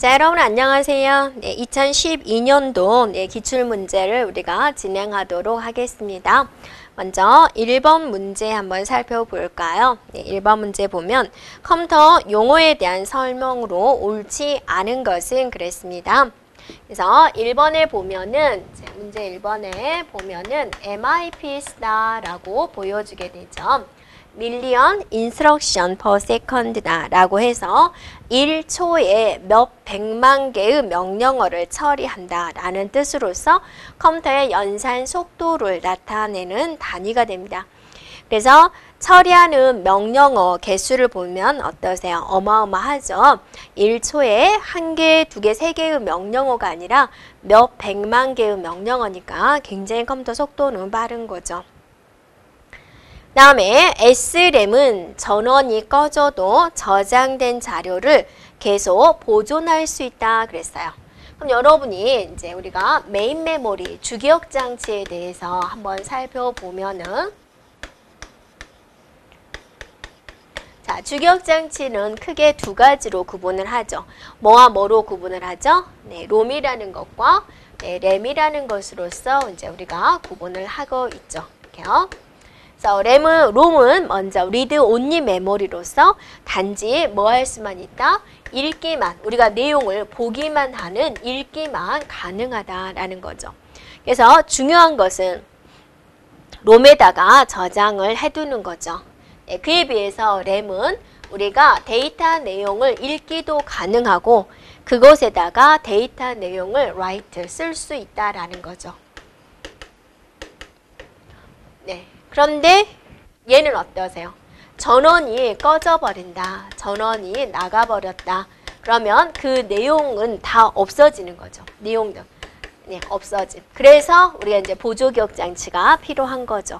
자, 여러분 안녕하세요. 네, 2012년도 기출문제를 우리가 진행하도록 하겠습니다. 먼저 1번 문제 한번 살펴볼까요? 네, 1번 문제 보면 컴퓨터 용어에 대한 설명으로 옳지 않은 것은 그랬습니다. 그래서 1번에 보면은 문제 1번에 보면은 MIPS다라고 보여주게 되죠. 밀리언 인스트럭션 퍼 세컨드다 라고 해서 1초에 몇 백만 개의 명령어를 처리한다 라는 뜻으로서 컴퓨터의 연산 속도를 나타내는 단위가 됩니다. 그래서 처리하는 명령어 개수를 보면 어떠세요? 어마어마하죠. 1초에 1개, 2개, 3개의 명령어가 아니라 몇 백만 개의 명령어니까 굉장히 컴퓨터 속도는 빠른 거죠. 다음에 SRAM은 전원이 꺼져도 저장된 자료를 계속 보존할 수 있다 그랬어요. 그럼 여러분이 이제 우리가 메인 메모리 주기억 장치에 대해서 한번 살펴보면은 자, 주기억 장치는 크게 두 가지로 구분을 하죠. 뭐와 뭐로 구분을 하죠? 네, 롬이라는 것과 램이라는 것으로서 이제 우리가 구분을 하고 있죠. 이렇게요. 그래서 롬은 먼저 리드 온리 메모리로서 단지 뭐 할 수만 있다? 읽기만, 우리가 내용을 보기만 하는 읽기만 가능하다라는 거죠. 그래서 중요한 것은 롬에다가 저장을 해두는 거죠. 네, 그에 비해서 램은 우리가 데이터 내용을 읽기도 가능하고 그것에다가 데이터 내용을 write, 쓸 수 있다라는 거죠. 네. 그런데 얘는 어떠세요? 전원이 꺼져버린다. 전원이 나가버렸다. 그러면 그 내용은 다 없어지는 거죠. 내용도 없어짐. 그래서 우리가 이제 보조기억 장치가 필요한 거죠.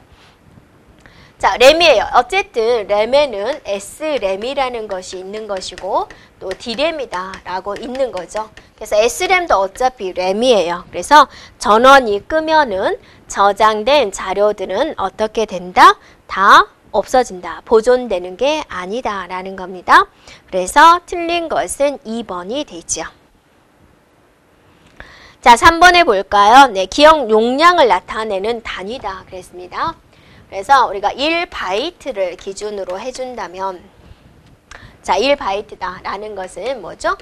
자, 램이에요. 어쨌든 램에는 SRAM이라는 것이 있는 것이고 또 D램이다라고 있는 거죠. 그래서 SRAM도 어차피 램이에요. 그래서 전원이 끄면은 저장된 자료들은 어떻게 된다? 다 없어진다. 보존되는 게 아니다라는 겁니다. 그래서 틀린 것은 2번이 되죠. 자, 3번에 볼까요? 네, 기억 용량을 나타내는 단위다 그랬습니다. 그래서 우리가 1바이트를 기준으로 해준다면 자, 1바이트다 라는 것은 뭐죠?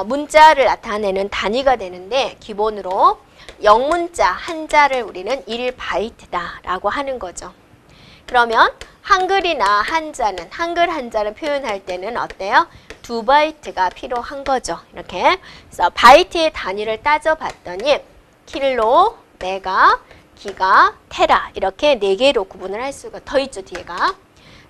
문자를 나타내는 단위가 되는데 기본으로 영문자 한자를 우리는 1바이트다 라고 하는 거죠. 그러면 한글이나 한자는 한글 한자를 표현할 때는 어때요? 2바이트가 필요한 거죠. 이렇게. 그래서 바이트의 단위를 따져봤더니 킬로, 메가, 기가, 테라 이렇게 4개로 구분을 할 수가 더 있죠. 뒤에가.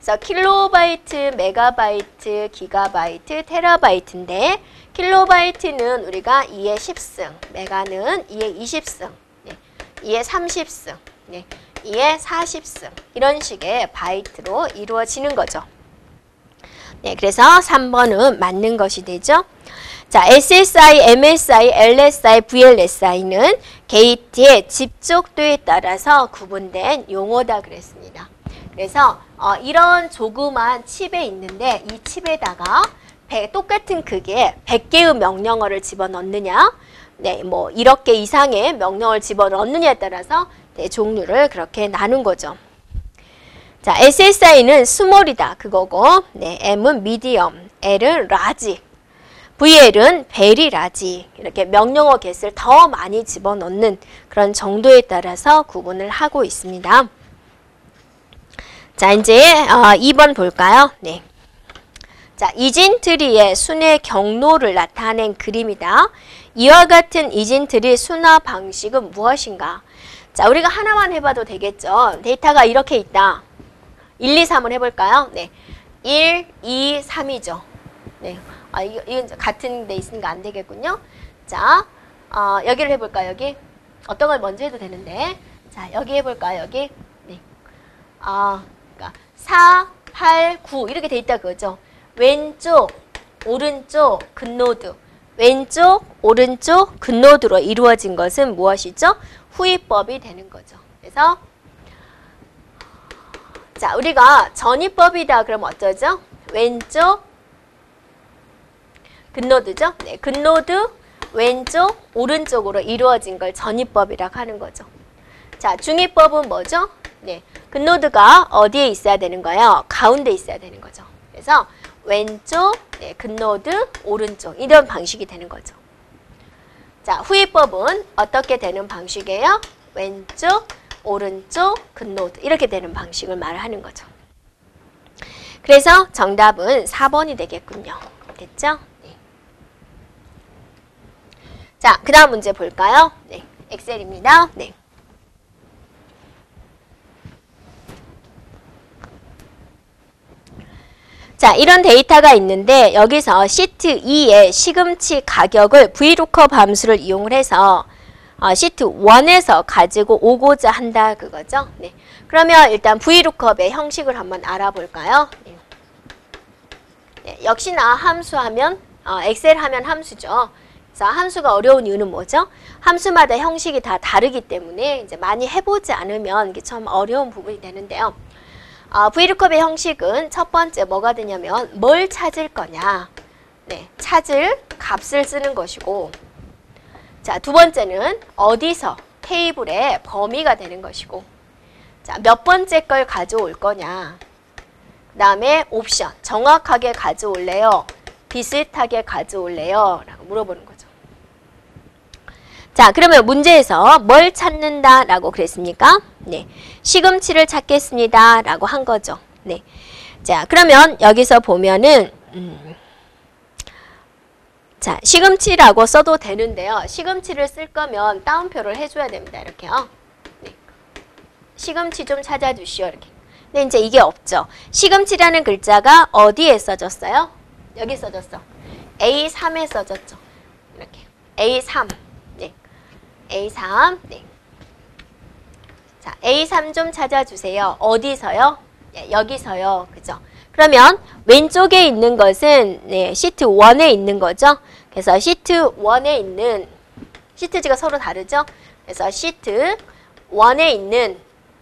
그래서 킬로바이트, 메가바이트, 기가바이트, 테라바이트인데 킬로바이트는 우리가 2의 10승, 메가는 2의 20승, 2의 30승, 2의 40승 이런 식의 바이트로 이루어지는 거죠. 네, 그래서 3번은 맞는 것이 되죠. 자, SSI, MSI, LSI, VLSI는 게이트의 집적도에 따라서 구분된 용어다 그랬습니다. 그래서 이런 조그만 칩에 있는데 이 칩에다가 똑같은 크기의 100개의 명령어를 집어넣느냐, 네, 뭐 1억 개 이상의 명령어를 집어넣느냐에 따라서 종류를 그렇게 나눈 거죠. 자, SSI는 스몰이다 그거고, 네, M은 미디엄, L은 라지, VL은 베리 라지 이렇게 명령어 개수를 더 많이 집어넣는 그런 정도에 따라서 구분을 하고 있습니다. 자, 이제 2번 볼까요? 네. 자, 이진트리의 순회 경로를 나타낸 그림이다. 이와 같은 이진트리 순화 방식은 무엇인가? 자, 우리가 하나만 해봐도 되겠죠. 데이터가 이렇게 있다. 1, 2, 3을 해볼까요? 네. 1, 2, 3이죠. 네. 이건 같은 데 있으니까 안 되겠군요. 자, 여기를 해볼까요? 여기? 어떤 걸 먼저 해도 되는데. 자, 여기 해볼까요? 여기? 네. 그러니까 4, 8, 9 이렇게 돼 있다 그거죠. 왼쪽, 오른쪽, 근노드. 왼쪽, 오른쪽, 근노드로 이루어진 것은 무엇이죠? 후위법이 되는 거죠. 그래서 자, 우리가 전위법이다 그러면 어쩌죠? 왼쪽, 근노드죠? 네, 근노드 왼쪽, 오른쪽으로 이루어진 걸 전이법이라고 하는 거죠. 자, 중이법은 뭐죠? 네, 근노드가 어디에 있어야 되는 거예요? 가운데 있어야 되는 거죠. 그래서 왼쪽, 네, 근노드, 오른쪽 이런 방식이 되는 거죠. 자, 후이법은 어떻게 되는 방식이에요? 왼쪽, 오른쪽, 근노드 이렇게 되는 방식을 말하는 거죠. 그래서 정답은 4번이 되겠군요. 됐죠? 네. 자, 그 다음 문제 볼까요? 네, 엑셀입니다. 네. 자, 이런 데이터가 있는데 여기서 시트 2의 시금치 가격을 VLOOKUP 함수를 이용을 해서 시트 1에서 가지고 오고자 한다 그거죠. 네. 그러면 일단 VLOOKUP의 형식을 한번 알아볼까요? 네. 네, 역시나 함수하면 엑셀 하면 함수죠. 그래서 함수가 어려운 이유는 뭐죠? 함수마다 형식이 다 다르기 때문에 이제 많이 해보지 않으면 이게 좀 어려운 부분이 되는데요. VLOOKUP의 형식은 첫 번째 뭐가 되냐면 뭘 찾을 거냐. 네, 찾을 값을 쓰는 것이고, 자, 두 번째는 어디서 테이블의 범위가 되는 것이고, 자, 몇 번째 걸 가져올 거냐. 그 다음에 옵션, 정확하게 가져올래요? 비슷하게 가져올래요? 라고 물어보는 거죠. 자, 그러면 문제에서 뭘 찾는다 라고 그랬습니까? 네, 시금치를 찾겠습니다 라고 한 거죠. 네, 자, 그러면 여기서 보면은 자, 시금치라고 써도 되는데요. 시금치를 쓸 거면 따옴표를 해줘야 됩니다. 이렇게요. 네. 시금치 좀 찾아주시오. 이렇게. 근데 이제 이게 없죠. 시금치라는 글자가 어디에 써졌어요? 여기 써졌어. A3에 써졌죠. 이렇게. A3. 네. A3. 네. 자, A3 좀 찾아주세요. 어디서요? 네, 여기서요. 그죠? 그러면 왼쪽에 있는 것은 네, 시트 1에 있는 거죠. 그래서 시트 1에 있는 시트지가 서로 다르죠. 그래서 시트 1에 있는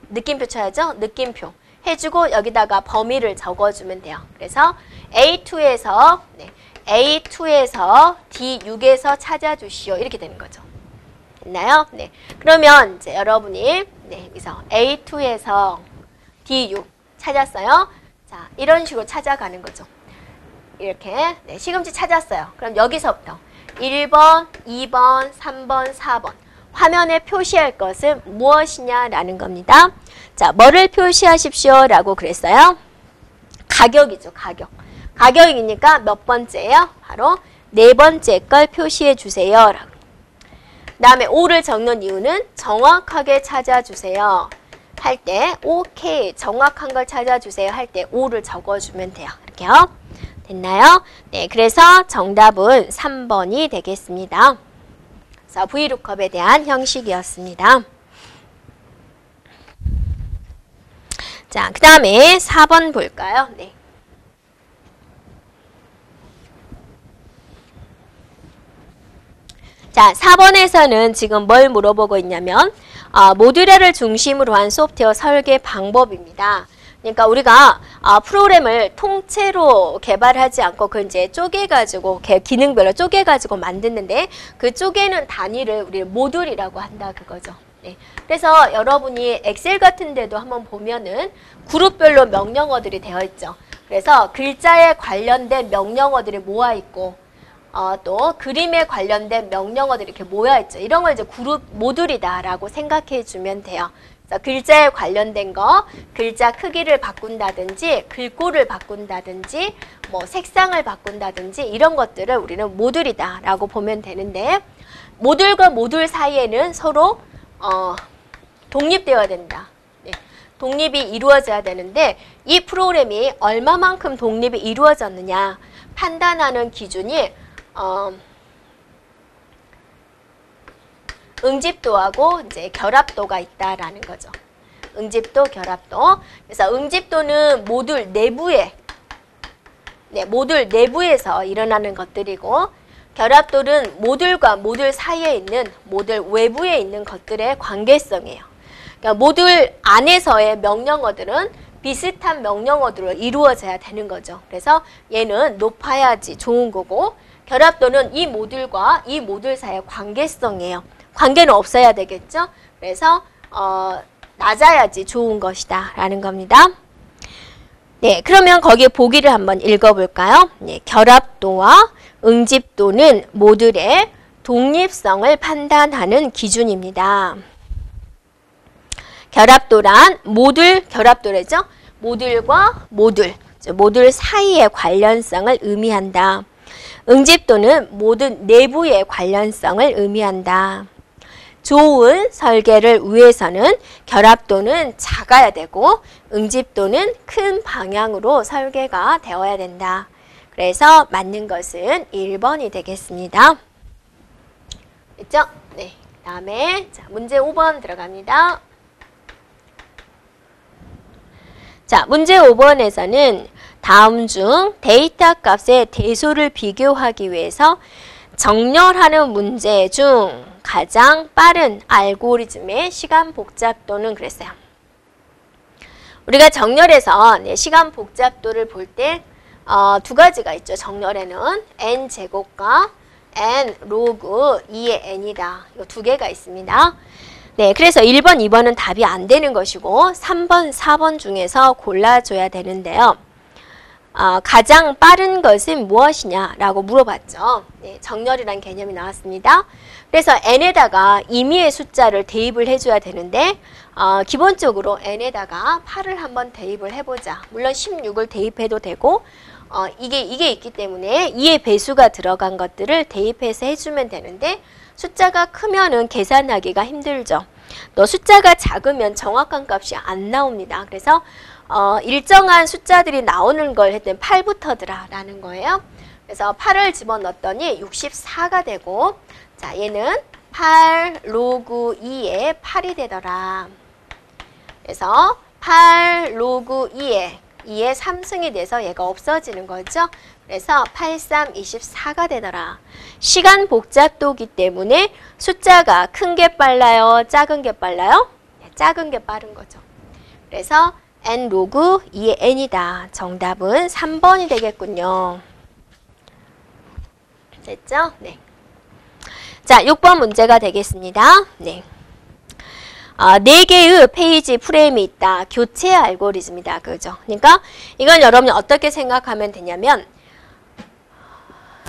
느낌표 쳐야죠. 느낌표 해주고 여기다가 범위를 적어주면 돼요. 그래서 A2에서 네, A2에서 D6에서 찾아주시오. 이렇게 되는 거죠. 됐나요? 네. 그러면 이제 여러분이 네, 여기서 A2에서 D6 찾았어요. 자, 이런 식으로 찾아가는 거죠. 이렇게 네, 시금치 찾았어요. 그럼 여기서부터 1번, 2번, 3번, 4번 화면에 표시할 것은 무엇이냐라는 겁니다. 자, 뭐를 표시하십시오 라고 그랬어요? 가격이죠. 가격. 가격이니까 몇 번째예요? 바로 네 번째 걸 표시해 주세요. 라고. 그 다음에 5를 적는 이유는 정확하게 찾아주세요. 할 때 오케이 정확한 걸 찾아주세요 할 때 5를 적어주면 돼요. 이렇게요. 됐나요? 네, 그래서 정답은 3번이 되겠습니다. 그래서 VLOOKUP에 대한 형식이었습니다. 자, 그 다음에 4번 볼까요? 네. 자, 4번에서는 지금 뭘 물어보고 있냐면 모듈화를 중심으로 한 소프트웨어 설계 방법입니다. 그러니까 우리가 프로그램을 통째로 개발하지 않고 그걸 이제 쪼개가지고 기능별로 쪼개가지고 만드는데 그 쪼개는 단위를 우리 모듈이라고 한다 그거죠. 네. 그래서 여러분이 엑셀 같은 데도 한번 보면은 그룹별로 명령어들이 되어 있죠. 그래서 글자에 관련된 명령어들이 모아 있고 또 그림에 관련된 명령어들이 이렇게 모여 있죠. 이런 걸 이제 그룹 모듈이다라고 생각해 주면 돼요. 그래서 글자에 관련된 거, 글자 크기를 바꾼다든지, 글꼴을 바꾼다든지, 뭐 색상을 바꾼다든지 이런 것들을 우리는 모듈이다라고 보면 되는데 모듈과 모듈 사이에는 서로 독립되어야 된다. 네. 독립이 이루어져야 되는데 이 프로그램이 얼마만큼 독립이 이루어졌느냐 판단하는 기준이 응집도하고 이제 결합도가 있다라는 거죠. 응집도, 결합도. 그래서 응집도는 모듈 내부에, 네, 모듈 내부에서 일어나는 것들이고, 결합도는 모듈과 모듈 사이에 있는 모듈 외부에 있는 것들의 관계성이에요. 그러니까 모듈 안에서의 명령어들은 비슷한 명령어들로 이루어져야 되는 거죠. 그래서 얘는 높아야지 좋은 거고, 결합도는 이 모듈과 이 모듈 사이의 관계성이에요. 관계는 없어야 되겠죠? 그래서 낮아야지 좋은 것이다 라는 겁니다. 네, 그러면 거기에 보기를 한번 읽어볼까요? 네, 결합도와 응집도는 모듈의 독립성을 판단하는 기준입니다. 결합도란 모듈, 결합도래죠? 모듈과 모듈 사이의 관련성을 의미한다. 응집도는 모듈 내부의 관련성을 의미한다. 좋은 설계를 위해서는 결합도는 작아야 되고 응집도는 큰 방향으로 설계가 되어야 된다. 그래서 맞는 것은 1번이 되겠습니다. 됐죠? 네. 그 다음에 문제 5번 들어갑니다. 자, 문제 5번에서는 다음 중 데이터 값의 대소를 비교하기 위해서 정렬하는 문제 중 가장 빠른 알고리즘의 시간 복잡도는 그랬어요. 우리가 정렬해서 시간 복잡도를 볼 때 두 가지가 있죠. 정렬에는 n제곱과 n 로그 2의 n이다. 이 두 개가 있습니다. 네, 그래서 1번, 2번은 답이 안 되는 것이고 3번, 4번 중에서 골라줘야 되는데요. 가장 빠른 것은 무엇이냐라고 물어봤죠. 네, 정렬이라는 개념이 나왔습니다. 그래서 n에다가 임의의 숫자를 대입을 해줘야 되는데 기본적으로 n에다가 8을 한번 대입을 해보자. 물론 16을 대입해도 되고 이게 있기 때문에 2의 배수가 들어간 것들을 대입해서 해주면 되는데 숫자가 크면은 계산하기가 힘들죠. 또 숫자가 작으면 정확한 값이 안 나옵니다. 그래서 일정한 숫자들이 나오는 걸 했더니 8부터더라 라는 거예요. 그래서 8을 집어넣었더니 64가 되고 자 얘는 8 로그 2에 8이 되더라. 그래서 8 로그 2에 3승이 돼서 얘가 없어지는 거죠. 그래서 8, 3, 24가 되더라. 시간 복잡도기 때문에 숫자가 큰 게 빨라요? 작은 게 빨라요? 네, 작은 게 빠른 거죠. 그래서 n 로그 2의 n이다. 정답은 3번이 되겠군요. 됐죠? 네. 자, 6번 문제가 되겠습니다. 네. 4개의 페이지 프레임이 있다. 교체 알고리즘이다. 그죠? 그러니까 이건 여러분이 어떻게 생각하면 되냐면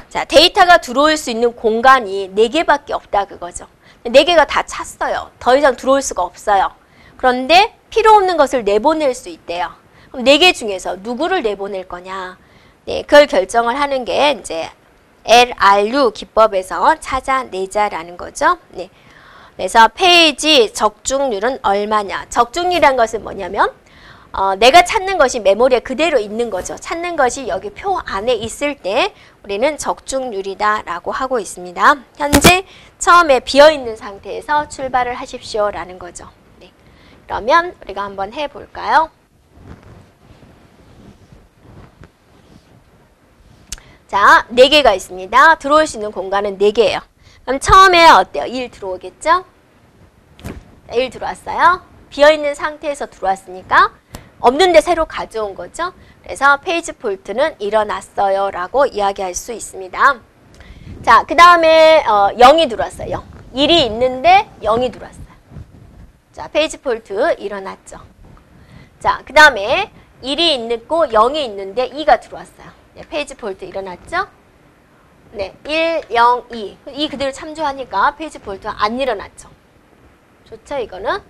자, 데이터가 들어올 수 있는 공간이 4개밖에 없다 그거죠. 4개가 다 찼어요. 더 이상 들어올 수가 없어요. 그런데 필요 없는 것을 내보낼 수 있대요. 그럼 4개 중에서 누구를 내보낼 거냐? 네, 그걸 결정을 하는 게 이제 LRU 기법에서 찾아내자라는 거죠. 네. 그래서 페이지 적중률은 얼마냐? 적중률이란 것은 뭐냐면 내가 찾는 것이 메모리에 그대로 있는 거죠. 찾는 것이 여기 표 안에 있을 때 우리는 적중률이다 라고 하고 있습니다. 현재 처음에 비어있는 상태에서 출발을 하십시오 라는 거죠. 네. 그러면 우리가 한번 해볼까요? 자, 4개가 있습니다. 들어올 수 있는 공간은 4개예요. 그럼 처음에 어때요? 1 들어오겠죠? 1 들어왔어요. 비어있는 상태에서 들어왔으니까 없는데 새로 가져온 거죠. 그래서 페이지 폴트는 일어났어요 라고 이야기할 수 있습니다. 자, 그 다음에 0이 들어왔어요. 0. 1이 있는데 0이 들어왔어요. 자, 페이지 폴트 일어났죠. 자, 그 다음에 1이 있고 0이 있는데 2가 들어왔어요. 네, 페이지 폴트 일어났죠? 네, 1, 0, 2. 2 그대로 참조하니까 페이지 폴트 안 일어났죠. 좋죠, 이거는?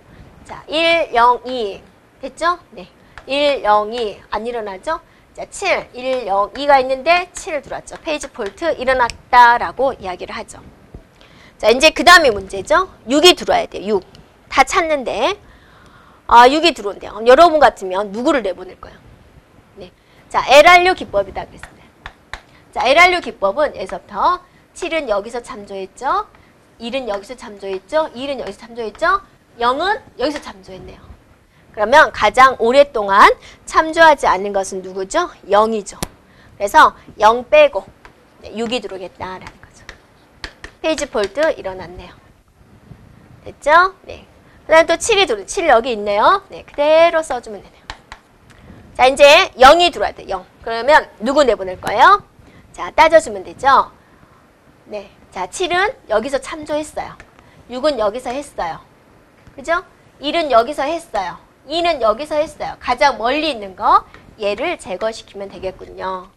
자, 1, 0, 2. 됐죠? 네. 1, 0, 2. 안 일어나죠? 자, 7, 1, 0, 2가 있는데 7 들어왔죠. 페이지 폴트 일어났다라고 이야기를 하죠. 자, 이제 그 다음에 문제죠? 6이 들어와야 돼요. 6. 다 찾는데 6이 들어온대요. 그럼 여러분 같으면 누구를 내보낼 거예요? 네. 자, LRU 기법이다 그랬습니다. 자, LRU 기법은 여기서부터 7은 여기서 참조했죠. 1은 여기서 참조했죠. 2는 여기서 참조했죠. 0은 여기서 참조했네요. 그러면 가장 오랫동안 참조하지 않는 것은 누구죠? 0이죠. 그래서 0 빼고 6이 들어오겠다라는 거죠. 페이지 폴트 일어났네요. 됐죠? 네. 그 다음에 또 7이 들어오죠. 7 여기 있네요. 네, 그대로 써주면 되네요. 자, 이제 0이 들어와야 돼요. 0. 그러면 누구 내보낼 거예요? 자, 따져주면 되죠. 네. 자, 7은 여기서 참조했어요. 6은 여기서 했어요. 그죠? 1은 여기서 했어요. 2는 여기서 했어요. 가장 멀리 있는 거 얘를 제거시키면 되겠군요.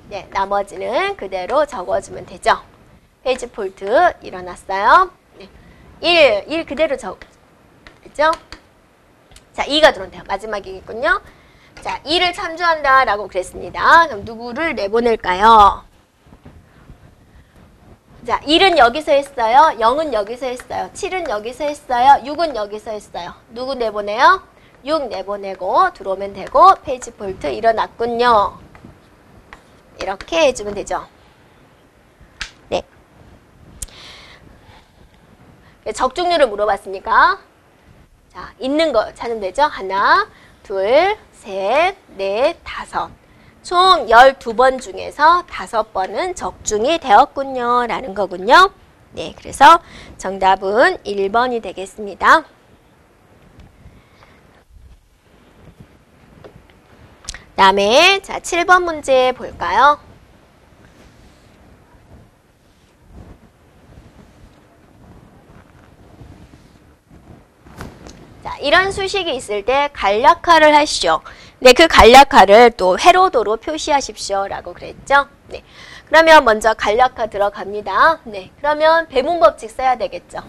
네, 나머지는 그대로 적어주면 되죠. 페이지 폴트 일어났어요. 네. 1 그대로 적죠? 자, 2가 들어온대요. 마지막이겠군요. 자, 2를 참조한다 라고 그랬습니다. 그럼 누구를 내보낼까요? 자, 1은 여기서 했어요. 0은 여기서 했어요. 7은 여기서 했어요. 6은 여기서 했어요. 누구 내보내요? 6 내보내고 들어오면 되고 페이지 폴트 일어났군요. 이렇게 해주면 되죠. 네. 적중률을 물어봤으니까 자, 있는 거 찾으면 되죠. 하나, 둘, 셋, 넷, 다섯. 총 12번 중에서 5번은 적중이 되었군요. 라는 거군요. 네, 그래서 정답은 1번이 되겠습니다. 다음에 자 7번 문제 볼까요? 자, 이런 수식이 있을 때 간략화를 하시죠. 네, 그 간략화를 또 회로도로 표시하십시오. 라고 그랬죠. 네. 그러면 먼저 간략화 들어갑니다. 네. 그러면 배분법칙 써야 되겠죠.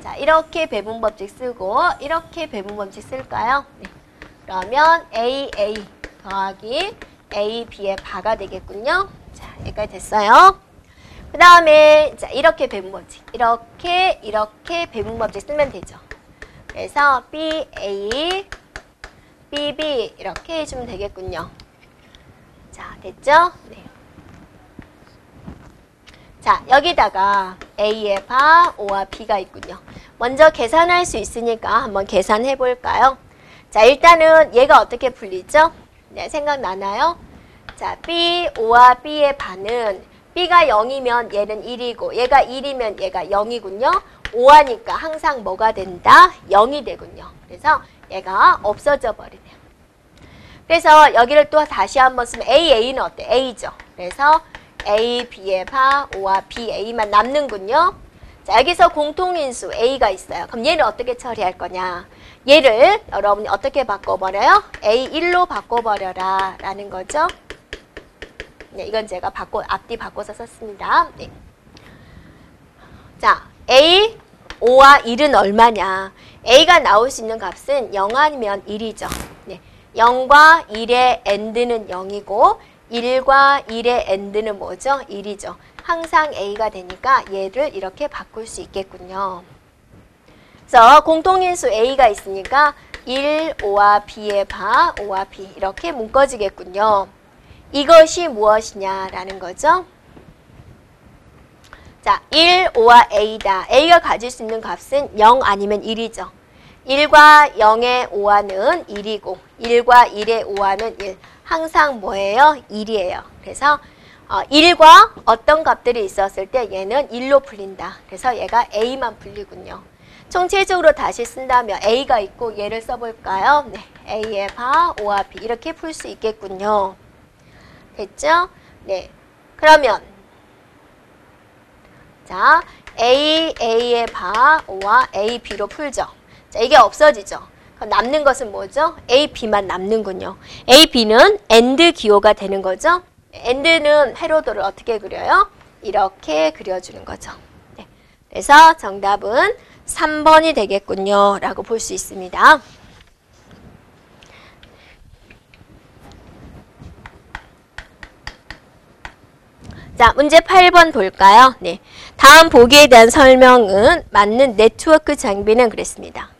자, 이렇게 배분법칙 쓰고, 이렇게 배분법칙 쓸까요? 네. 그러면 AA 더하기 AB의 바가 되겠군요. 자, 여기까지 됐어요. 그 다음에, 자, 이렇게 배분법칙. 이렇게 배분법칙 쓰면 되죠. 그래서 BA, BB 이렇게 해주면 되겠군요. 자, 됐죠? 네. 자, 여기다가 A의 바, O와 B가 있군요. 먼저 계산할 수 있으니까 한번 계산해 볼까요? 자, 일단은 얘가 어떻게 풀리죠? 네, 생각나나요? 자, B, O와 B의 바는 B가 0이면 얘는 1이고 얘가 1이면 얘가 0이군요. 5하니까 항상 뭐가 된다? 0이 되군요. 그래서 얘가 없어져 버리네요. 그래서 여기를 또 다시 한번 쓰면 AA는 어때? A죠. 그래서 A, B의 바, O와 B, A만 남는군요. 자, 여기서 공통인수 A가 있어요. 그럼 얘는 어떻게 처리할 거냐? 얘를 여러분이 어떻게 바꿔버려요? A1로 바꿔버려라 라는 거죠. 네, 이건 제가 앞뒤 바꿔서 썼습니다. 네. 자, A, 5와 1은 얼마냐? A가 나올 수 있는 값은 0 아니면 1이죠. 네. 0과 1의 AND는 0이고 1과 1의 AND는 뭐죠? 1이죠. 항상 A가 되니까 얘를 이렇게 바꿀 수 있겠군요. 그래서 공통인수 A가 있으니까 1, 5와 B의 바, 5와 B 이렇게 묶어지겠군요. 이것이 무엇이냐라는 거죠. 자, 1, 5와 A다. A가 가질 수 있는 값은 0 아니면 1이죠. 1과 0의 5와는 1이고 1과 1의 5와는 1. 항상 뭐예요? 1이에요. 그래서 1과 어떤 값들이 있었을 때 얘는 1로 풀린다. 그래서 얘가 A만 풀리군요. 총체적으로 다시 쓴다면 A가 있고 얘를 써볼까요? 네, A의 바, O와 B 이렇게 풀 수 있겠군요. 됐죠? 네, 그러면 자, A의 바, O와 A, B로 풀죠. 자, 이게 없어지죠. 그럼 남는 것은 뭐죠? A, B만 남는군요. A, B는 AND 기호가 되는 거죠. AND는 회로도를 어떻게 그려요? 이렇게 그려주는 거죠. 네. 그래서 정답은 3번이 되겠군요. 라고 볼 수 있습니다. 자, 문제 8번 볼까요? 네. 다음 보기에 대한 설명은 맞는 네트워크 장비는 그랬습니다.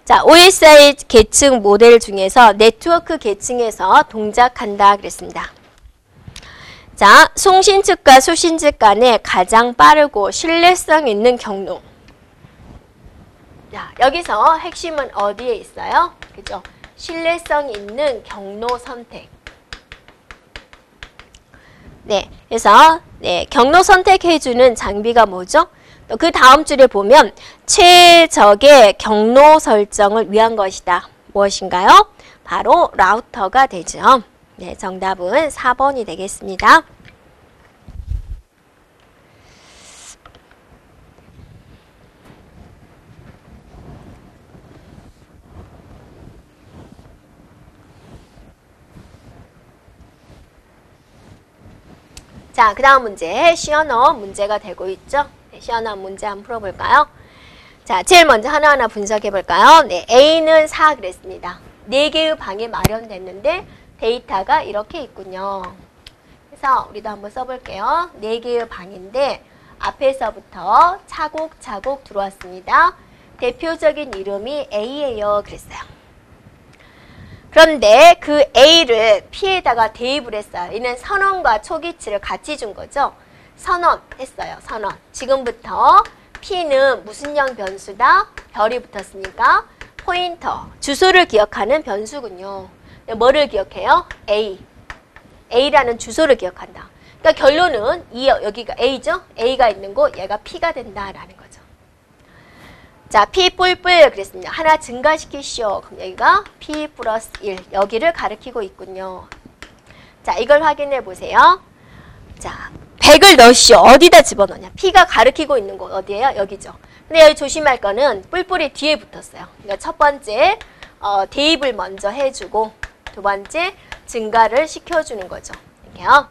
자, OSI 계층 모델 중에서 네트워크 계층에서 동작한다 그랬습니다. 자, 송신 측과 수신 측 간에 가장 빠르고 신뢰성 있는 경로. 자, 여기서 핵심은 어디에 있어요? 그죠? 신뢰성 있는 경로 선택. 네, 그래서 네, 경로 선택해주는 장비가 뭐죠? 또 그 다음 줄에 보면 최적의 경로 설정을 위한 것이다. 무엇인가요? 바로 라우터가 되죠. 네, 정답은 4번이 되겠습니다. 자, 그 다음 문제, 시어너 문제가 되고 있죠. 네, 시어너 문제 한번 풀어볼까요? 자, 제일 먼저 하나하나 분석해볼까요? 네, A는 4 그랬습니다. 4개의 방이 마련됐는데 데이터가 이렇게 있군요. 그래서 우리도 한번 써볼게요. 4개의 방인데 앞에서부터 차곡차곡 들어왔습니다. 대표적인 이름이 A예요. 그랬어요. 그런데 그 A를 P에다가 대입을 했어요. 이는 선언과 초기치를 같이 준 거죠. 선언했어요. 선언. 지금부터 P는 무슨형 변수다? 별이 붙었으니까 포인터, 주소를 기억하는 변수군요. 뭐를 기억해요? A. A라는 주소를 기억한다. 그러니까 결론은 여기가 A죠? A가 있는 곳 얘가 P가 된다라는 거죠. 자, P 뿔뿔 그랬습니다. 하나 증가시키시오. 그럼 여기가 P 플러스 1 여기를 가리키고 있군요. 자, 이걸 확인해 보세요. 자, 100을 넣으시오. 어디다 집어넣냐? P가 가리키고 있는 곳 어디예요? 여기죠. 근데 여기 조심할 거는 뿔뿔이 뒤에 붙었어요. 그러니까 첫 번째 대입을 먼저 해주고 두 번째 증가를 시켜주는 거죠. 이렇게요.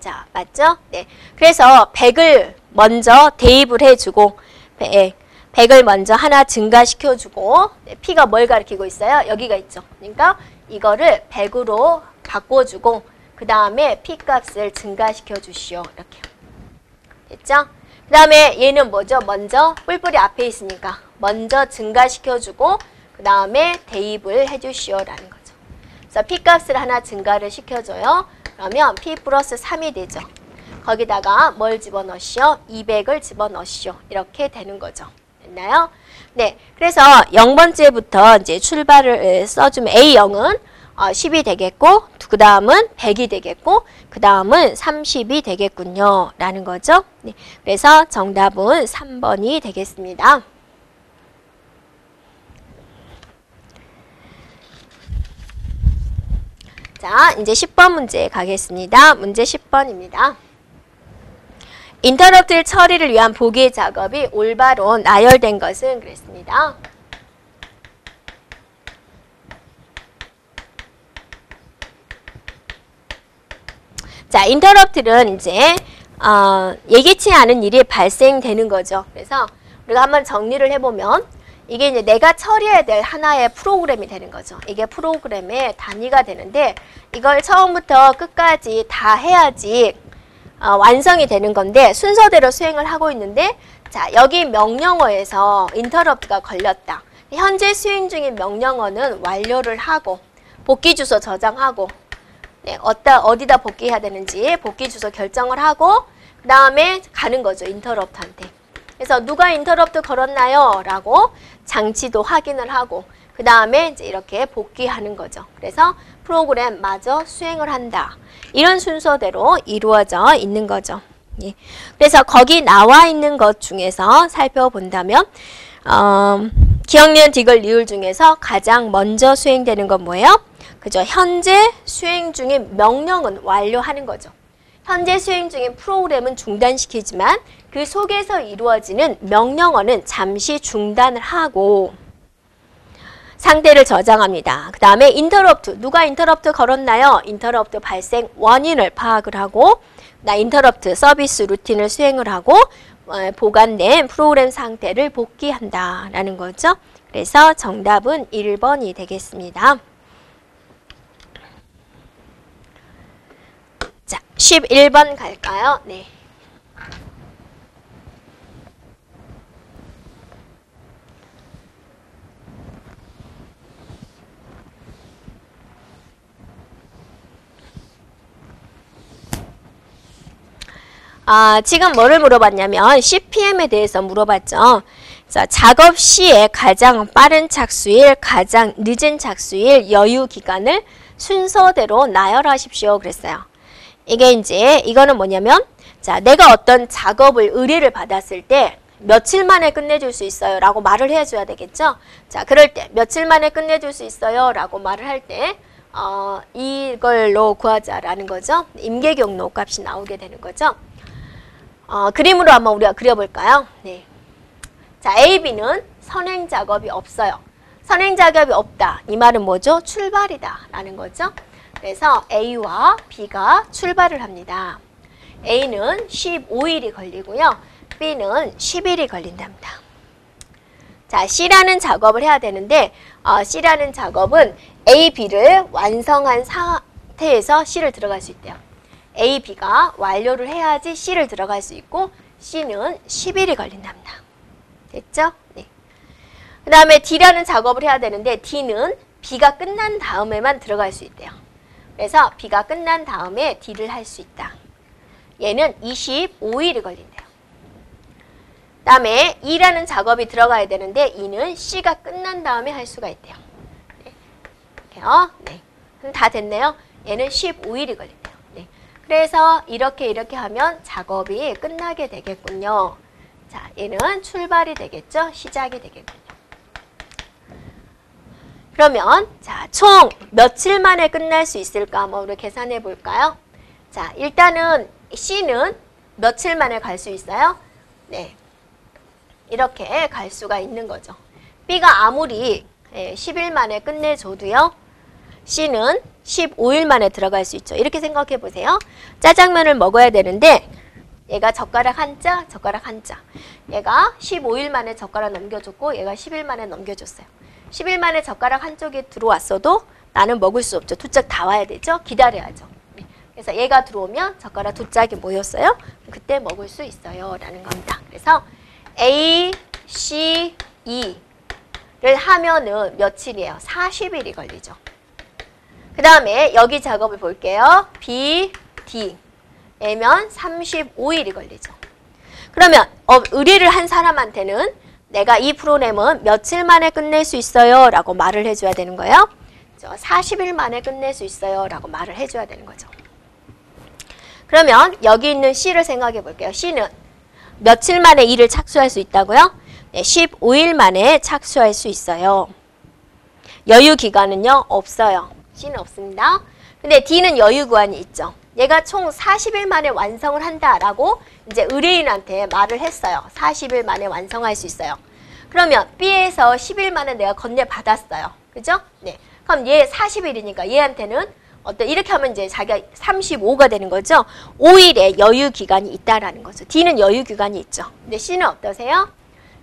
자, 맞죠? 네. 그래서 100을 먼저 대입을 해주고 100을 먼저 하나 증가시켜주고 네, P가 뭘 가리키고 있어요? 여기가 있죠. 그러니까 이거를 100으로 바꿔주고 그 다음에 P 값을 증가시켜 주시오. 이렇게. 됐죠? 그 다음에 얘는 뭐죠? 먼저 뿔뿔이 앞에 있으니까 먼저 증가시켜주고 그 다음에 대입을 해주시오라는 거죠. 그래서 P 값을 하나 증가를 시켜줘요. 그러면 P 플러스 3이 되죠. 거기다가 뭘 집어넣으시오? 200을 집어넣으시오. 이렇게 되는 거죠. 됐나요? 네. 그래서 0번째부터 이제 출발을 써주면 A0은 10이 되겠고, 그 다음은 100이 되겠고, 그 다음은 30이 되겠군요. 라는 거죠. 네. 그래서 정답은 3번이 되겠습니다. 자, 이제 10번 문제 가겠습니다. 문제 10번입니다. 인터럽트 처리를 위한 보기 작업이 올바로 나열된 것은 그랬습니다. 자, 인터럽트는 이제 예기치 않은 일이 발생되는 거죠. 그래서 우리가 한번 정리를 해보면 이게 이제 내가 처리해야 될 하나의 프로그램이 되는 거죠. 이게 프로그램의 단위가 되는데 이걸 처음부터 끝까지 다 해야지 완성이 되는 건데 순서대로 수행을 하고 있는데 자, 여기 명령어에서 인터럽트가 걸렸다. 현재 수행 중인 명령어는 완료를 하고 복귀 주소 저장하고 네, 어디다 복귀해야 되는지 복귀 주소 결정을 하고 그 다음에 가는 거죠. 인터럽트한테. 그래서 누가 인터럽트 걸었나요? 라고 장치도 확인을 하고 그 다음에 이제 이렇게 복귀하는 거죠. 그래서 프로그램 마저 수행을 한다. 이런 순서대로 이루어져 있는 거죠. 예. 그래서 거기 나와 있는 것 중에서 살펴본다면 기억, 니은, 디귿, 리을 중에서 가장 먼저 수행되는 건 뭐예요? 그죠? 현재 수행 중인 명령은 완료하는 거죠. 현재 수행 중인 프로그램은 중단시키지만 그 속에서 이루어지는 명령어는 잠시 중단을 하고 상태를 저장합니다. 그 다음에 인터럽트, 누가 인터럽트 걸었나요? 인터럽트 발생 원인을 파악을 하고 나 인터럽트 서비스 루틴을 수행을 하고 보관된 프로그램 상태를 복귀한다 라는 거죠. 그래서 정답은 1번이 되겠습니다. 자, 11번 갈까요? 네. 지금 뭐를 물어봤냐면 CPM에 대해서 물어봤죠. 자, 작업 시에 가장 빠른 착수일, 가장 늦은 착수일, 여유 기간을 순서대로 나열하십시오. 그랬어요. 이게 이제 이거는 뭐냐면 자, 내가 어떤 작업을 의뢰를 받았을 때 며칠 만에 끝내줄 수 있어요 라고 말을 해줘야 되겠죠. 자, 그럴 때 며칠 만에 끝내줄 수 있어요 라고 말을 할 때 이걸로 구하자라는 거죠. 임계경로 값이 나오게 되는 거죠. 그림으로 한번 우리가 그려볼까요? 네. 자, A, B는 선행 작업이 없어요. 선행 작업이 없다. 이 말은 뭐죠? 출발이다 라는 거죠. 그래서 A와 B가 출발을 합니다. A는 15일이 걸리고요. B는 10일이 걸린답니다. 자, C라는 작업을 해야 되는데 C라는 작업은 A, B를 완성한 상태에서 C를 들어갈 수 있대요. A, B가 완료를 해야지 C를 들어갈 수 있고 C는 10일이 걸린답니다. 됐죠? 네. 그 다음에 D라는 작업을 해야 되는데 D는 B가 끝난 다음에만 들어갈 수 있대요. 그래서 B가 끝난 다음에 D를 할 수 있다. 얘는 25일이 걸린대요. 그 다음에 E라는 작업이 들어가야 되는데 E는 C가 끝난 다음에 할 수가 있대요. 네. 이렇게요. 네. 그럼 다 됐네요. 얘는 15일이 걸린대요. 네. 그래서 이렇게 하면 작업이 끝나게 되겠군요. 자, 얘는 출발이 되겠죠? 시작이 되겠군요. 그러면 자, 총 며칠 만에 끝날 수 있을까? 한번 우리 계산해 볼까요? 자, 일단은 C는 며칠 만에 갈 수 있어요? 네. 이렇게 갈 수가 있는 거죠. B가 아무리 10일 만에 끝내줘도요. C는 15일 만에 들어갈 수 있죠. 이렇게 생각해 보세요. 짜장면을 먹어야 되는데 얘가 젓가락 한 자, 젓가락 한 자. 얘가 15일 만에 젓가락 넘겨줬고 얘가 10일 만에 넘겨줬어요. 10일 만에 젓가락 한쪽에 들어왔어도 나는 먹을 수 없죠. 두 짝 다 와야 되죠. 기다려야죠. 그래서 얘가 들어오면 젓가락 두 짝이 모였어요. 그때 먹을 수 있어요. 라는 겁니다. 그래서 A, C, E를 하면은 며칠이에요? 40일이 걸리죠. 그 다음에 여기 작업을 볼게요. B, D. 얘면 35일이 걸리죠. 그러면 의뢰를 한 사람한테는 내가 이 프로그램은 며칠 만에 끝낼 수 있어요 라고 말을 해줘야 되는 거예요. 40일 만에 끝낼 수 있어요 라고 말을 해줘야 되는 거죠. 그러면 여기 있는 C를 생각해 볼게요. C는 며칠 만에 일을 착수할 수 있다고요? 네, 15일 만에 착수할 수 있어요. 여유 기간은요? 없어요. C는 없습니다. 근데 D는 여유 기간이 있죠. 얘가 총 40일 만에 완성을 한다라고 이제 의뢰인한테 말을 했어요. 40일 만에 완성할 수 있어요. 그러면 B에서 10일 만에 내가 건네받았어요. 그죠? 네. 그럼 얘 40일이니까 얘한테는 이렇게 하면 이제 자기가 35가 되는 거죠. 5일의 여유 기간이 있다라는 거죠. D는 여유 기간이 있죠. 근데 C는 어떠세요?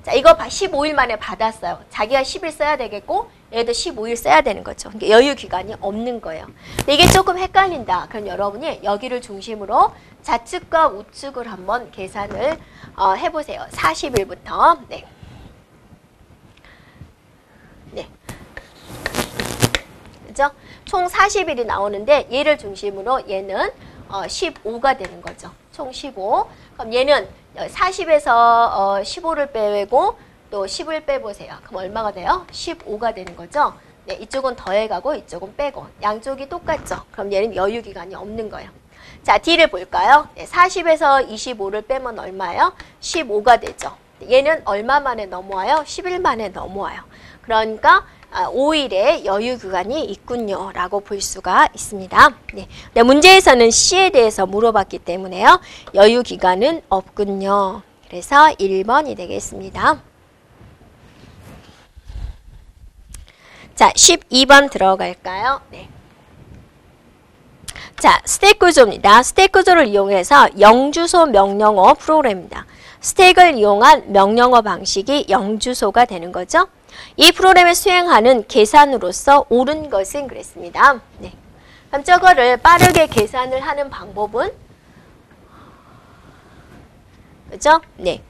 자, 이거 15일 만에 받았어요. 자기가 10일 써야 되겠고 얘도 15일 써야 되는 거죠. 그러니까 여유 기간이 없는 거예요. 근데 이게 조금 헷갈린다. 그럼 여러분이 여기를 중심으로 좌측과 우측을 한번 계산을 해보세요. 40일부터. 네. 네. 그죠? 총 40일이 나오는데 얘를 중심으로 얘는 15가 되는 거죠. 총 15. 그럼 얘는 40에서 15를 빼고 또 10을 빼보세요. 그럼 얼마가 돼요? 15가 되는 거죠. 네, 이쪽은 더해가고 이쪽은 빼고 양쪽이 똑같죠. 그럼 얘는 여유 기간이 없는 거예요. 자, D를 볼까요? 네, 40에서 25를 빼면 얼마예요? 15가 되죠. 얘는 얼마 만에 넘어와요? 10일 만에 넘어와요. 그러니까 5일의 여유 기간이 있군요 라고 볼 수가 있습니다. 네. 네, 문제에서는 C에 대해서 물어봤기 때문에요. 여유 기간은 없군요. 그래서 1번이 되겠습니다. 자, 12번 들어갈까요? 네. 자, 스택 구조입니다. 스택 구조를 이용해서 영주소 명령어 프로그램입니다. 스택을 이용한 명령어 방식이 영주소가 되는 거죠. 이 프로그램을 수행하는 계산으로서 옳은 것은 그랬습니다. 네. 그럼 저거를 빠르게 계산을 하는 방법은 그죠? 네.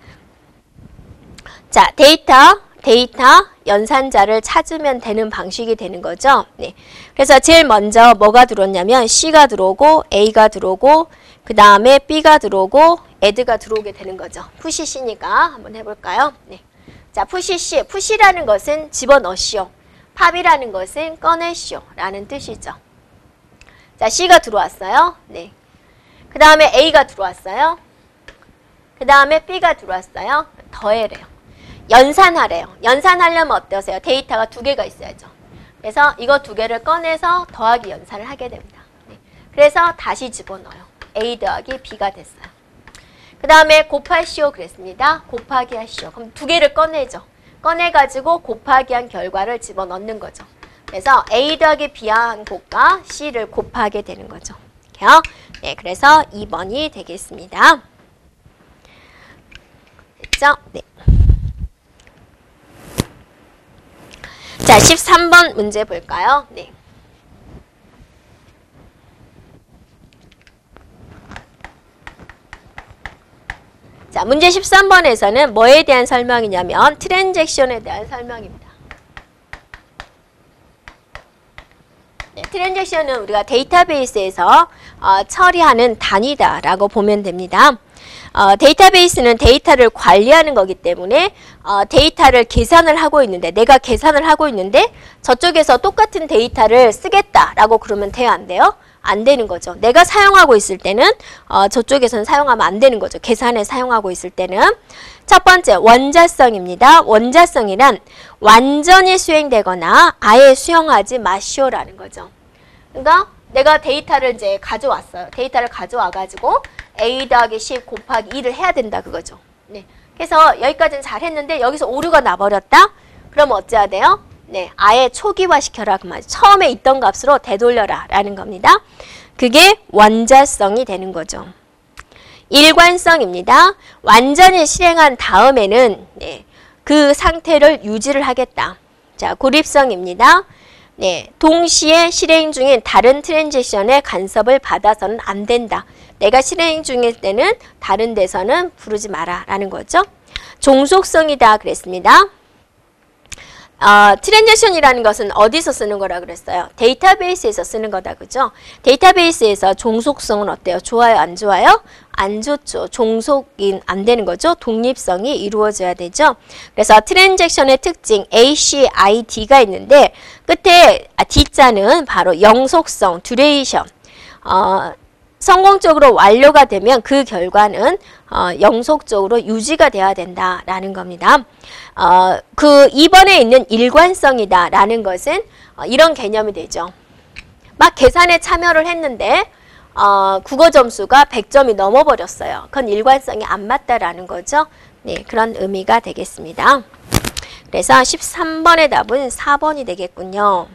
자, 데이터 연산자를 찾으면 되는 방식이 되는 거죠. 네. 그래서 제일 먼저 뭐가 들어오냐면 C가 들어오고 A가 들어오고 그 다음에 B가 들어오고 add가 들어오게 되는 거죠. 푸시 C니까 한번 해볼까요? 네. 자, 푸시 C. 푸시라는 것은 집어넣으시오. 팝이라는 것은 꺼내시오 라는 뜻이죠. 자, C가 들어왔어요. 네. 그 다음에 A가 들어왔어요. 그 다음에 B가 들어왔어요. 더해래요. 연산하래요. 연산하려면 어떠세요? 데이터가 두 개가 있어야죠. 그래서 이거 두 개를 꺼내서 더하기 연산을 하게 됩니다. 네. 그래서 다시 집어넣어요. A 더하기 B가 됐어요. 그 다음에 곱하시오 그랬습니다. 곱하기 하시오. 그럼 두 개를 꺼내죠. 꺼내가지고 곱하기 한 결과를 집어넣는 거죠. 그래서 A 더하기 B한 곱과 C를 곱하게 되는 거죠. 이렇게요. 네, 그래서 2번이 되겠습니다. 됐죠? 네. 자, 13번 문제 볼까요? 네. 자, 문제 13번에서는 뭐에 대한 설명이냐면 트랜잭션에 대한 설명입니다. 네, 트랜잭션은 우리가 데이터베이스에서 처리하는 단위다라고 보면 됩니다. 데이터베이스는 데이터를 관리하는 거기 때문에 데이터를 계산을 하고 있는데 내가 계산을 하고 있는데 저쪽에서 똑같은 데이터를 쓰겠다라고 그러면 돼요? 안 돼요? 안 되는 거죠. 내가 사용하고 있을 때는 저쪽에서는 사용하면 안 되는 거죠. 계산에 사용하고 있을 때는. 첫 번째 원자성입니다. 원자성이란 완전히 수행되거나 아예 수용하지 마시오라는 거죠. 그러니까 내가 데이터를 이제 가져왔어요. 데이터를 가져와가지고 A 더하기 10 곱하기 2를 해야 된다 그거죠. 네. 그래서 여기까지는 잘 했는데 여기서 오류가 나버렸다? 그럼 어찌해야 돼요? 네, 아예 초기화시켜라 그 말이죠. 처음에 있던 값으로 되돌려라 라는 겁니다. 그게 원자성이 되는 거죠. 일관성입니다. 완전히 실행한 다음에는 네, 그 상태를 유지를 하겠다. 자, 고립성입니다. 네, 동시에 실행 중인 다른 트랜지션의 간섭을 받아서는 안 된다. 내가 실행 중일 때는 다른 데서는 부르지 마라 라는 거죠. 종속성이다 그랬습니다. 트랜잭션이라는 것은 어디서 쓰는 거라 그랬어요? 데이터베이스에서 쓰는 거다, 그죠? 데이터베이스에서 종속성은 어때요? 좋아요, 안 좋아요? 안 좋죠. 종속이 안 되는 거죠. 독립성이 이루어져야 되죠. 그래서 트랜잭션의 특징 ACID가 있는데 끝에 D자는 바로 영속성, 듀레이션. 성공적으로 완료가 되면 그 결과는 영속적으로 유지가 돼야 된다라는 겁니다. 그 2번에 있는 일관성이다라는 것은 이런 개념이 되죠. 막 계산에 참여를 했는데 국어 점수가 100점이 넘어버렸어요. 그건 일관성이 안 맞다라는 거죠. 네, 그런 의미가 되겠습니다. 그래서 13번의 답은 4번이 되겠군요.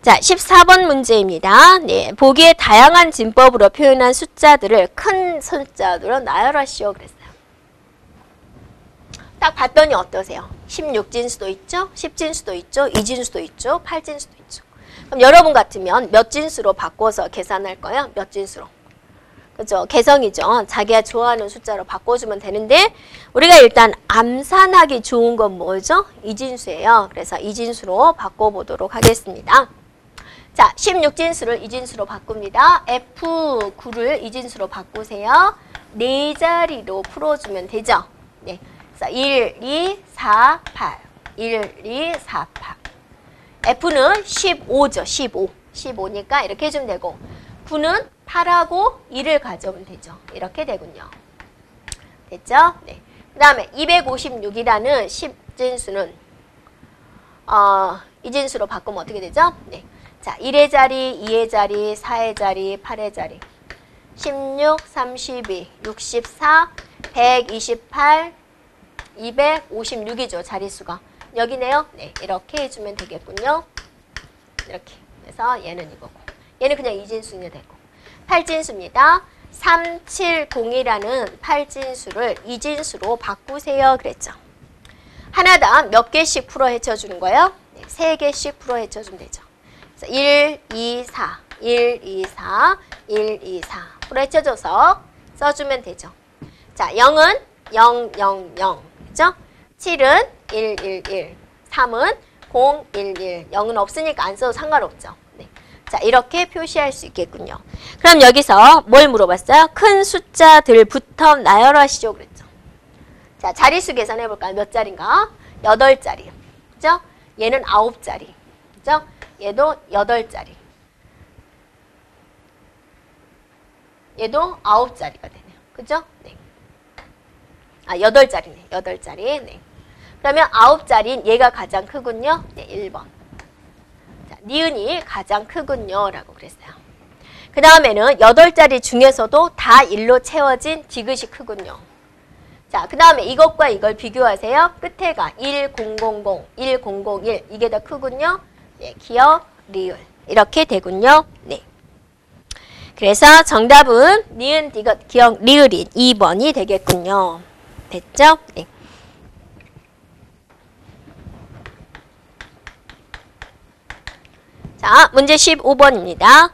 자, 14번 문제입니다. 네, 보기에 다양한 진법으로 표현한 숫자들을 큰 숫자로 나열하시오 그랬어요. 딱 봤더니 어떠세요? 16진수도 있죠? 10진수도 있죠? 2진수도 있죠? 8진수도 있죠? 그럼 여러분 같으면 몇 진수로 바꿔서 계산할 거예요? 몇 진수로? 그죠? 개성이죠. 자기가 좋아하는 숫자로 바꿔주면 되는데 우리가 일단 암산하기 좋은 건 뭐죠? 2진수예요. 그래서 2진수로 바꿔보도록 하겠습니다. 자, 16진수를 2진수로 바꿉니다. F9를 2진수로 바꾸세요. 4자리로 풀어주면 되죠. 네. 그래서 1, 2, 4, 8. 1, 2, 4, 8. F는 15죠. 15. 15니까 이렇게 해주면 되고 9는 8하고 2를 가져오면 되죠. 이렇게 되군요. 됐죠? 네. 그 다음에 256이라는 10진수는 2진수로 바꾸면 어떻게 되죠? 네. 자, 1의 자리, 2의 자리, 4의 자리, 8의 자리. 16, 32, 64, 128, 256이죠. 자릿수가. 여기네요. 네, 이렇게 해주면 되겠군요. 이렇게. 그래서 얘는 이거고. 얘는 그냥 2진수가 되고. 8진수입니다. 370이라는 8진수를 2진수로 바꾸세요. 그랬죠. 하나당 몇 개씩 풀어 헤쳐주는 거예요? 네, 3개씩 풀어 헤쳐주면 되죠. 1, 2, 4, 1, 2, 4, 1, 2, 4 풀어 헤쳐줘서 써주면 되죠. 자, 0은 0, 0, 0 그죠? 7은 1, 1, 1 3은 0, 1, 1 0은 없으니까 안 써도 상관없죠. 네. 자, 이렇게 표시할 수 있겠군요. 그럼 여기서 뭘 물어봤어요? 큰 숫자들부터 나열하시죠 그랬죠. 자, 자릿수 계산해 볼까요? 몇 자리인가? 8자리 그죠? 얘는 9자리 그죠? 얘도 8자리. 얘도 9자리가 되네요. 그죠? 네. 8자리네. 8자리. 네. 그러면 9자리인 얘가 가장 크군요. 네, 1번. 자, 니은이 가장 크군요. 라고 그랬어요. 그 다음에는 8자리 중에서도 다 1로 채워진 디귿이 크군요. 자, 그 다음에 이것과 이걸 비교하세요. 끝에가 1000, 1001 이게 더 크군요. 네, 기억, 리을 이렇게 되군요. 네. 그래서 정답은 니은, 디귿, 기억, 리을인 2번이 되겠군요. 됐죠? 네. 자, 문제 15번입니다.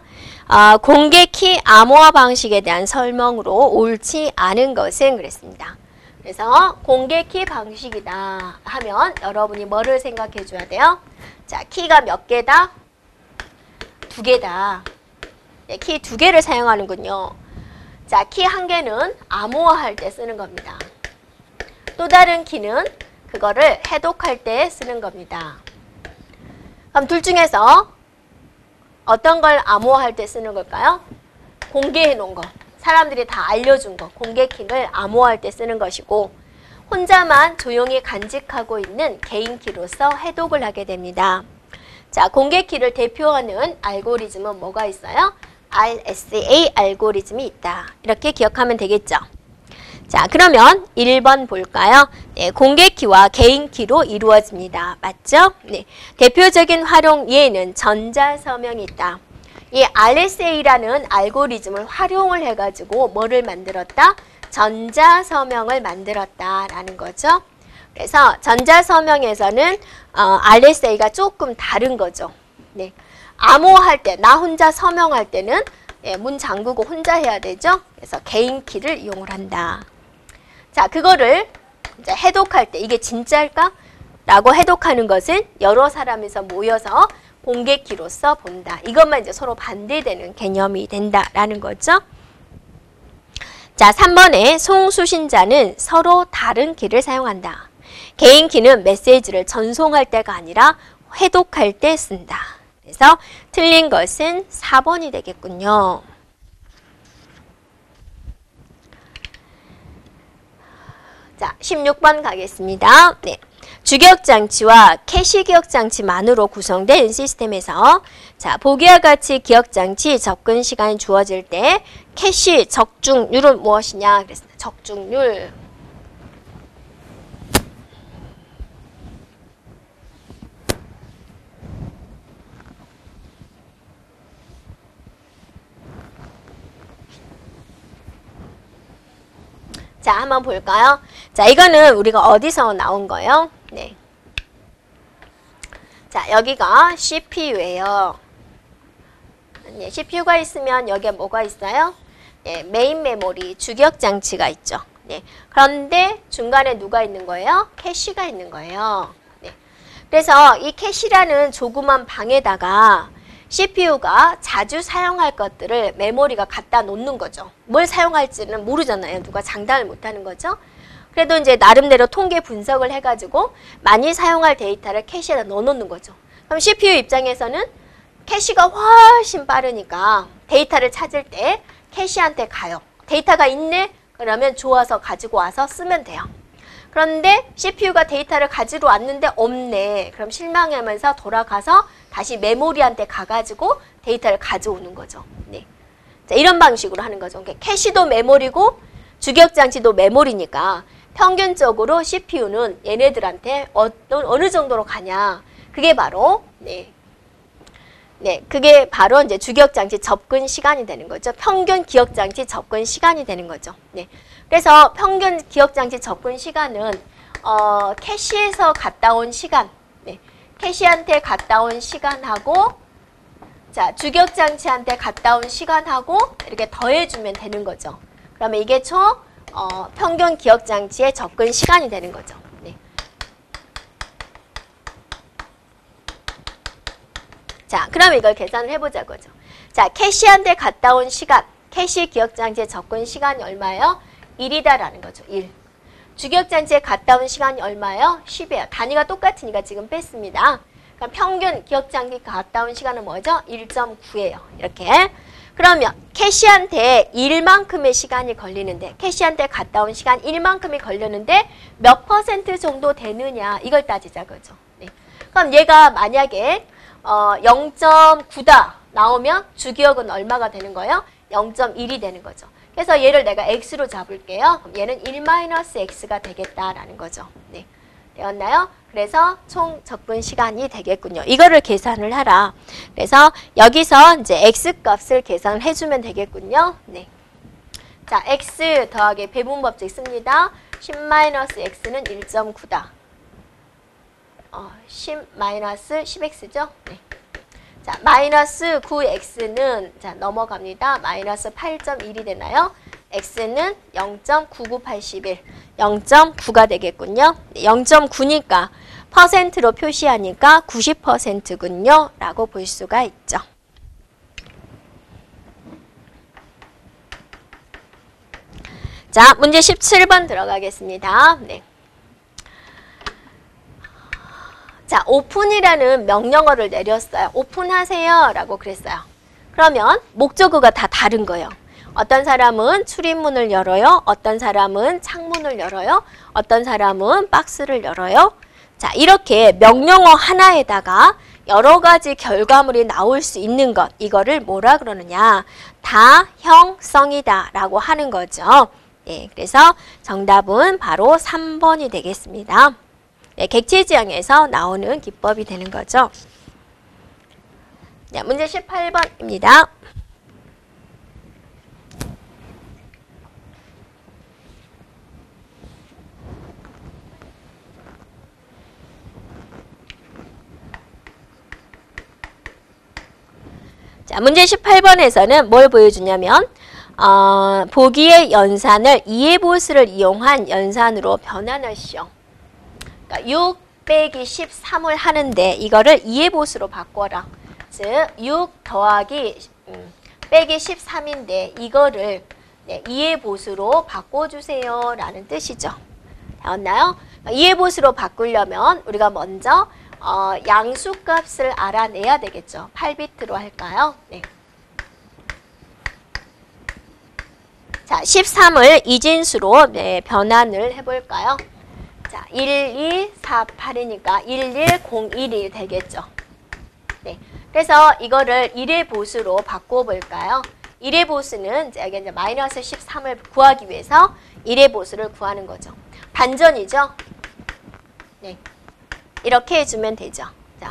공개키 암호화 방식에 대한 설명으로 옳지 않은 것은 그랬습니다. 그래서 공개키 방식이다 하면 여러분이 뭐를 생각해 줘야 돼요? 자, 키가 몇 개다? 2개다. 네, 키 2개를 사용하는군요. 자, 키 1개는 암호화할 때 쓰는 겁니다. 또 다른 키는 그거를 해독할 때 쓰는 겁니다. 그럼 둘 중에서 어떤 걸 암호화할 때 쓰는 걸까요? 공개해 놓은 거. 사람들이 다 알려준 거. 공개키를 암호화할 때 쓰는 것이고 혼자만 조용히 간직하고 있는 개인키로서 해독을 하게 됩니다. 자, 공개키를 대표하는 알고리즘은 뭐가 있어요? RSA 알고리즘이 있다. 이렇게 기억하면 되겠죠. 자, 그러면 1번 볼까요? 네, 공개키와 개인키로 이루어집니다. 맞죠? 네, 대표적인 활용 예에는 전자서명이 있다. 이 RSA라는 알고리즘을 활용을 해가지고 뭐를 만들었다? 전자서명을 만들었다라는 거죠. 그래서 전자서명에서는 RSA가 조금 다른 거죠. 네, 암호할 때, 나 혼자 서명할 때는 문 잠그고 혼자 해야 되죠. 그래서 개인키를 이용을 한다. 자, 그거를 이제 해독할 때 이게 진짜일까? 라고 해독하는 것은 여러 사람에서 모여서 공개키로서 본다. 이것만 이제 서로 반대되는 개념이 된다라는 거죠. 자, 3번에 송수신자는 서로 다른 키를 사용한다. 개인키는 메시지를 전송할 때가 아니라 해독할 때 쓴다. 그래서 틀린 것은 4번이 되겠군요. 자, 16번 가겠습니다. 네. 주기억장치와 캐시 기억장치만으로 구성된 시스템에서 자, 보기와 같이 기억장치 접근 시간이 주어질 때 캐시 적중률은 무엇이냐 그랬습니다. 적중률. 자, 한번 볼까요? 자, 이거는 우리가 어디서 나온 거예요? 네. 자, 여기가 CPU예요. 네, CPU가 있으면 여기에 뭐가 있어요? 네, 메인 메모리, 주기억 장치가 있죠. 네. 그런데 중간에 누가 있는 거예요? 캐시가 있는 거예요. 네. 그래서 이 캐시라는 조그만 방에다가 CPU가 자주 사용할 것들을 메모리가 갖다 놓는 거죠. 뭘 사용할지는 모르잖아요. 누가 장담을 못하는 거죠. 그래도 이제 나름대로 통계 분석을 해가지고 많이 사용할 데이터를 캐시에다 넣어놓는 거죠. 그럼 CPU 입장에서는 캐시가 훨씬 빠르니까 데이터를 찾을 때 캐시한테 가요. 데이터가 있네? 그러면 좋아서 가지고 와서 쓰면 돼요. 그런데 CPU가 데이터를 가지러 왔는데 없네. 그럼 실망하면서 돌아가서 다시 메모리한테 가가지고 데이터를 가져오는 거죠. 네. 자, 이런 방식으로 하는 거죠. 그러니까 캐시도 메모리고 주기억장치도 메모리니까 평균적으로 CPU는 얘네들한테 어느 정도로 가냐. 그게 바로 그게 바로 이제 주기억장치 접근 시간이 되는 거죠. 평균 기억장치 접근 시간이 되는 거죠. 네. 그래서 평균 기억장치 접근 시간은 캐시에서 갔다 온 시간, 네. 캐시한테 갔다 온 시간하고 자, 주기억장치한테 갔다 온 시간하고 이렇게 더해주면 되는 거죠. 그러면 이게 총 평균 기억장치의 접근 시간이 되는 거죠. 네. 자, 그럼 이걸 계산을 해보자고요. 자, 캐시한테 갔다 온 시간, 캐시 기억장치의 접근 시간이 얼마예요? 1이다라는 거죠. 1. 주기억장치에 갔다 온 시간이 얼마예요? 10이에요. 단위가 똑같으니까 지금 뺐습니다. 그럼 평균 기억장치 갔다 온 시간은 뭐죠? 1.9예요. 이렇게. 그러면 캐시한테 1만큼의 시간이 걸리는데 캐시한테 갔다 온 시간 1만큼이 걸렸는데 몇 퍼센트 정도 되느냐 이걸 따지자 그죠. 네. 그럼 얘가 만약에 0.9다 나오면 주기억은 얼마가 되는 거예요? 0.1이 되는 거죠. 그래서 얘를 내가 x로 잡을게요. 그럼 얘는 1-x가 되겠다라는 거죠. 네. 되었나요? 그래서 총 접근 시간이 되겠군요. 이거를 계산을 하라. 그래서 여기서 이제 x 값을 계산을 해주면 되겠군요. 네. 자, x 더하기 배분 법칙 씁니다. 10-x는 1.9다. 10-10x죠? 네. 자, 마이너스 9x는 자, 넘어갑니다. 마이너스 8.1이 되나요? x는 0.9981, 0.9가 되겠군요. 0.9니까 퍼센트로 표시하니까 90%군요. 라고 볼 수가 있죠. 자, 문제 17번 들어가겠습니다. 네. 자, 오픈이라는 명령어를 내렸어요. 오픈하세요 라고 그랬어요. 그러면 목적어가 다 다른 거예요. 어떤 사람은 출입문을 열어요. 어떤 사람은 창문을 열어요. 어떤 사람은 박스를 열어요. 자, 이렇게 명령어 하나에다가 여러 가지 결과물이 나올 수 있는 것, 이거를 뭐라 그러느냐? 다형성이다 라고 하는 거죠. 네, 그래서 정답은 바로 3번이 되겠습니다. 네, 객체지향에서 나오는 기법이 되는 거죠. 네, 문제 18번입니다. 자, 문제 18번에서는 뭘 보여주냐면 보기의 연산을 이해보수를 이용한 연산으로 변환하시오. 그러니까 6 빼기 13을 하는데 이거를 이해보수로 바꿔라. 즉 6 더하기 빼기 13인데 이거를 네, 이해보수로 바꿔주세요 라는 뜻이죠. 되었나요? 이해보수로 바꾸려면 우리가 먼저 양수값을 알아내야 되겠죠. 8비트로 할까요? 네. 자, 13을 이진수로 네, 변환을 해볼까요? 자, 1248이니까 11011 되겠죠. 네. 그래서 이거를 1의 보수로 바꿔볼까요? 1의 보수는 여기 이제 마이너스 13을 구하기 위해서 1의 보수를 구하는 거죠. 반전이죠? 네. 이렇게 해주면 되죠. 자,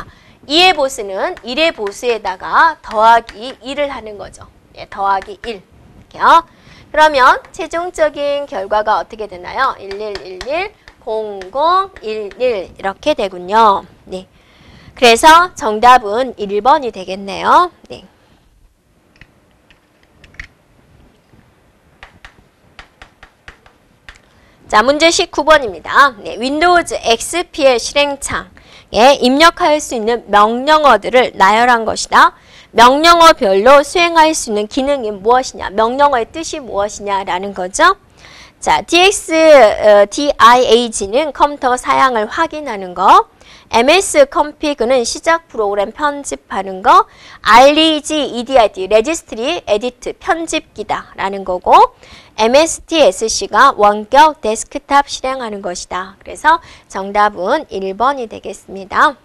2의 보수는 1의 보수에다가 더하기 1을 하는 거죠. 네, 더하기 1. 이렇게요. 그러면 최종적인 결과가 어떻게 되나요? 1111, 0011 이렇게 되군요. 네. 그래서 정답은 1번이 되겠네요. 네. 자, 문제 19번입니다. 네, 윈도우즈 XP의 실행창에 입력할 수 있는 명령어들을 나열한 것이다. 명령어별로 수행할 수 있는 기능이 무엇이냐, 명령어의 뜻이 무엇이냐라는 거죠. 자, DIAG는 컴퓨터 사양을 확인하는 거, MS config는 시작 프로그램 편집하는 거, REG, EDIT, 레지스트리, 에디트, 편집기다 라는 거고, MSTSC가 원격 데스크탑 실행하는 것이다. 그래서 정답은 1번이 되겠습니다.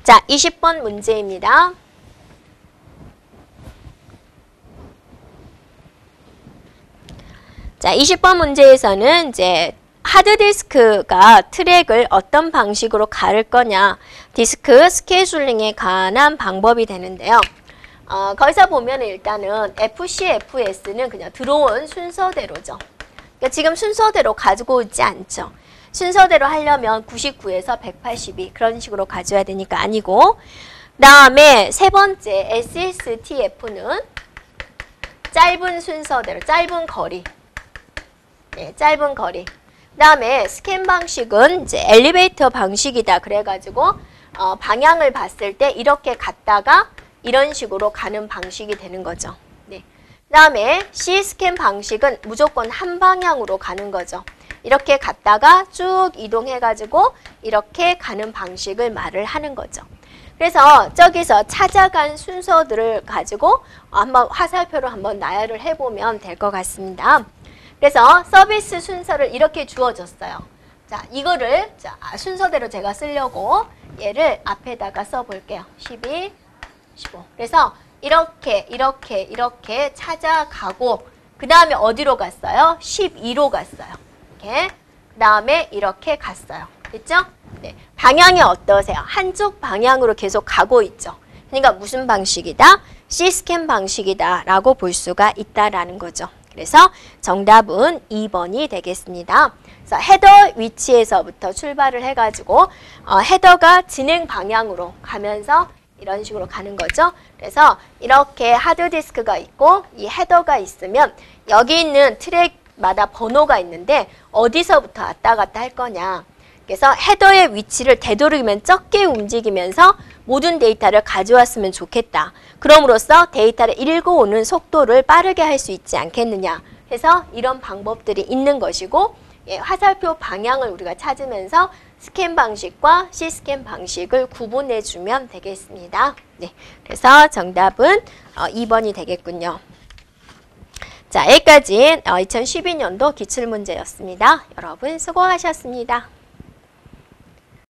자, 20번 문제입니다. 자, 20번 문제에서는 이제 하드디스크가 트랙을 어떤 방식으로 가를 거냐, 디스크 스케줄링에 관한 방법이 되는데요. 거기서 보면 일단은 FC, FS는 그냥 들어온 순서대로죠. 그러니까 지금 순서대로 가지고 있지 않죠. 순서대로 하려면 99에서 182 그런 식으로 가져야 되니까 아니고, 그 다음에 세 번째 SSTF는 짧은 순서대로, 짧은 거리. 네, 짧은 거리. 그 다음에 스캔 방식은 이제 엘리베이터 방식이다. 그래가지고 방향을 봤을 때 이렇게 갔다가 이런 식으로 가는 방식이 되는 거죠. 네. 그 다음에 C스캔 방식은 무조건 한 방향으로 가는 거죠. 이렇게 갔다가 쭉 이동해가지고 이렇게 가는 방식을 말을 하는 거죠. 그래서 저기서 찾아간 순서들을 가지고 한번 화살표로 한번 나열을 해보면 될 것 같습니다. 그래서 서비스 순서를 이렇게 주어졌어요. 자, 이거를 자, 순서대로 제가 쓰려고 얘를 앞에다가 써볼게요. 12, 15. 그래서 이렇게 찾아가고 그 다음에 어디로 갔어요? 12로 갔어요. 이렇게. 그 다음에 이렇게 갔어요. 됐죠? 네. 방향이 어떠세요? 한쪽 방향으로 계속 가고 있죠. 그러니까 무슨 방식이다? C스캔 방식이다 라고 볼 수가 있다라는 거죠. 그래서 정답은 2번이 되겠습니다. 그래서 헤더 위치에서부터 출발을 해가지고 헤더가 진행 방향으로 가면서 이런 식으로 가는 거죠. 그래서 이렇게 하드디스크가 있고 이 헤더가 있으면 여기 있는 트랙마다 번호가 있는데 어디서부터 왔다 갔다 할 거냐. 그래서 헤더의 위치를 되도록이면 적게 움직이면서 모든 데이터를 가져왔으면 좋겠다. 그럼으로써 데이터를 읽어오는 속도를 빠르게 할 수 있지 않겠느냐. 해서 이런 방법들이 있는 것이고 화살표 방향을 우리가 찾으면서 스캔 방식과 C스캔 방식을 구분해 주면 되겠습니다. 네, 그래서 정답은 2번이 되겠군요. 자, 여기까지 2012년도 기출문제였습니다. 여러분 수고하셨습니다.